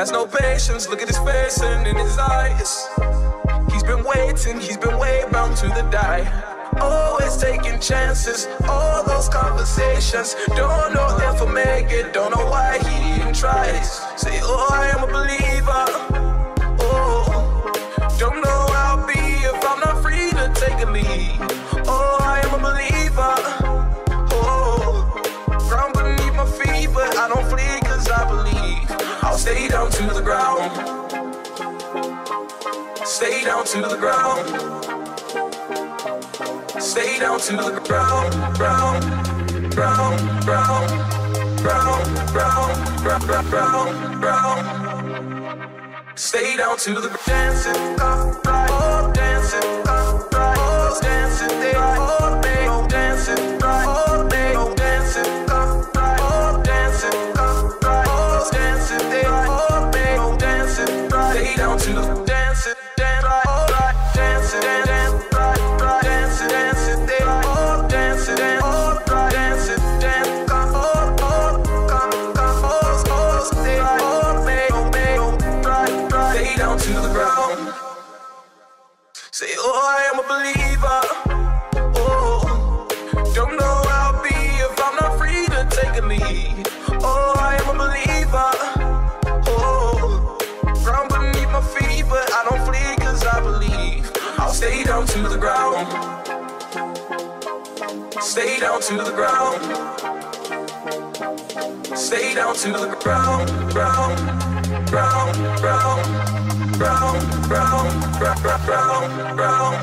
has no patience. Look at his face and in his eyes. He's been way bound to the die. Always taking chances, all those conversations. Don't know if I'll make it, don't know why he even tries. Say, oh, I am a believer. Oh, don't know how I'll be if I'm not free to take a lead. Oh, I am a believer. Oh, ground beneath my feet, but I don't flee cause I believe. I'll stay down to the ground. Stay down to the ground. Stay down to the ground, ground, ground, ground, ground, ground, ground, ground, ground. Stay down to the dancing, right, oh, dancing, right, oh, dancing, they all day, oh, dancing, right, all day, oh, dancing, right, oh, dancing, right, oh, dancing, they all day, oh, dancing, right. Stay down to the dancing, dance, right, oh, right, dancing, dance, right, right, dancing, dancing, they all dancing, dance, all right, dancing, dance, come, oh, they all day, oh, right, right. Stay down to the ground. Say, oh, I am a believer. Oh, don't know how I'll be if I'm not free to take a lead. Oh, I am a believer. Oh, ground beneath my feet, but I don't flee cause I believe. I'll stay down to the ground. Stay down to the ground. Stay down to the ground, ground, ground, ground, ground, ground, ground, ground, ground.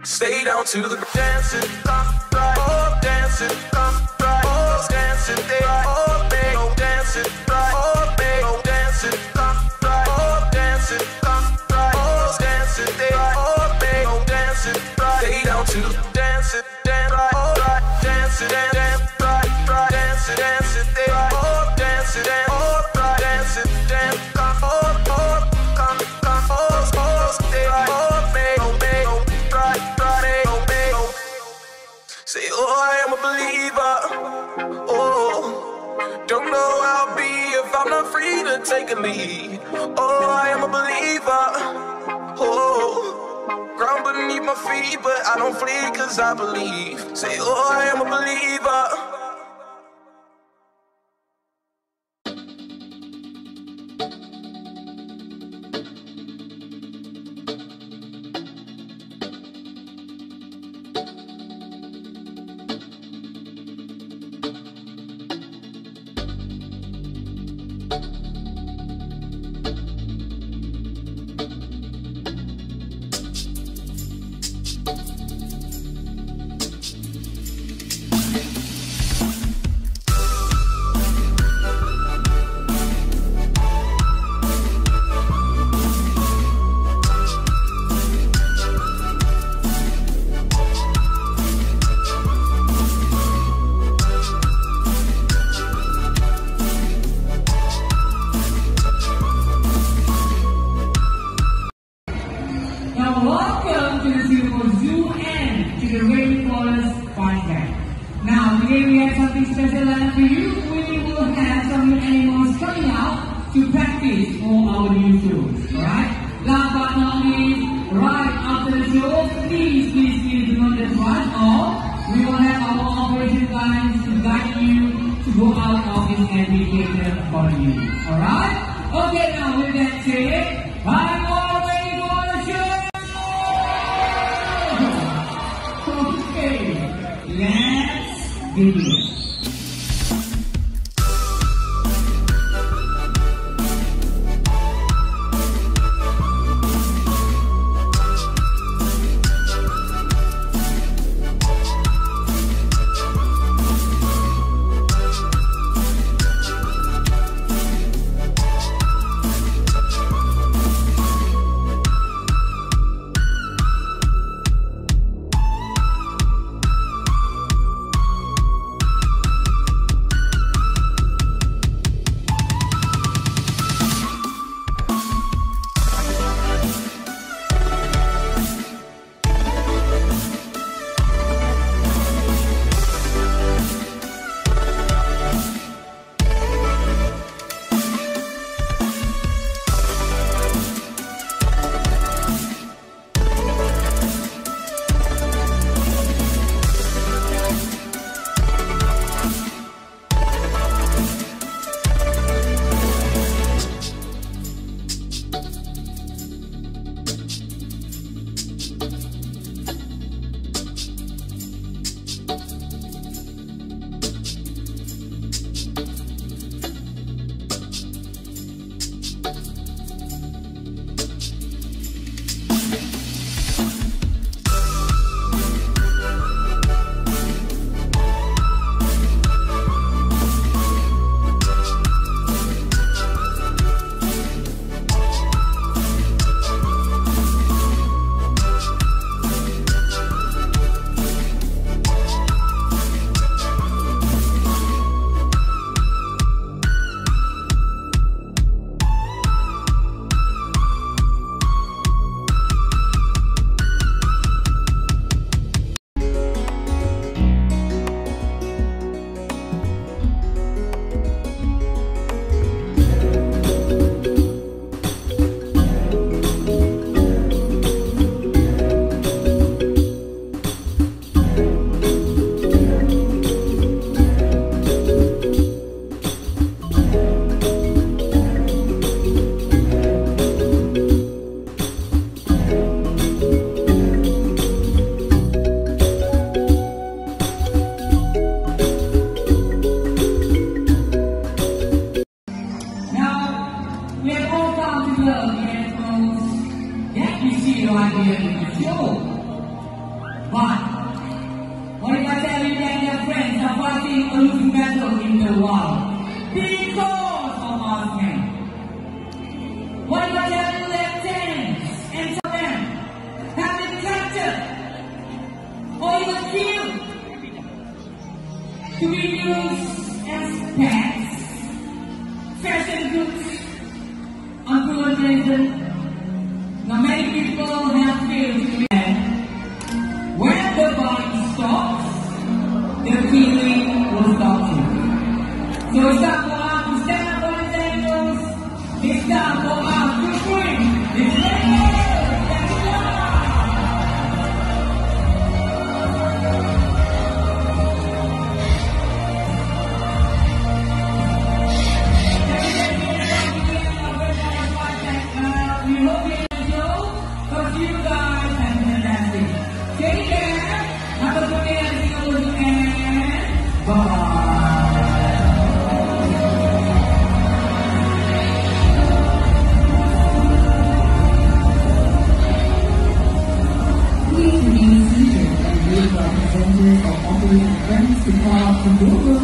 Stay down to the dancing, right, oh, dancing, right, oh, dancing, they all day, oh, dancing, right, oh, day, oh, dancing, right, oh, dancing, right, oh, dancing, they all day, oh, dancing, right. Stay down to the dancing, dance, right, oh, right, dancing, dance, right, right, dancing, dancing, they all dancing, dance, oh, right, dancing, dance, come, oh, they all day, oh, day, oh, right, right, oh, day, oh. Say, oh, I am a believer. Oh, don't know how I'll be if I'm not free to take a lead. Oh, I am a believer. Oh, ground beneath my feet, but I don't flee cause I believe. Say, oh, I am a believer. Welcome to the beautiful zoo and to the Rainforest Park. Now, today we have something special lined for you. We will have some new animals coming out to practice for our new show. Alright? Last but not least, right after the show, please do not rush off. We will have our operation lines to guide you to go out of this amphitheater for you. Alright? Okay, now with that said, I'm all ready for the show! Okay, let's begin. plug the headphones, that you see right here in the show. But what if I tell you that your friends are fighting a losing battle in the world because of our men? What if I tell you that tens and some of them have been captured or even killed to be used as pets, fashion goods, unproven? Now many people have failed to understand when the body stops, the killing will stop too. So it's time for us to stand up on the ankles. It's time for us to scream. It's Rainforest! Let's go! We hope you enjoy, because you guys have been fantastic. Take care. Have a good day, and bye-bye. Please remain seated and wait for our presenters or operating friends to call out from your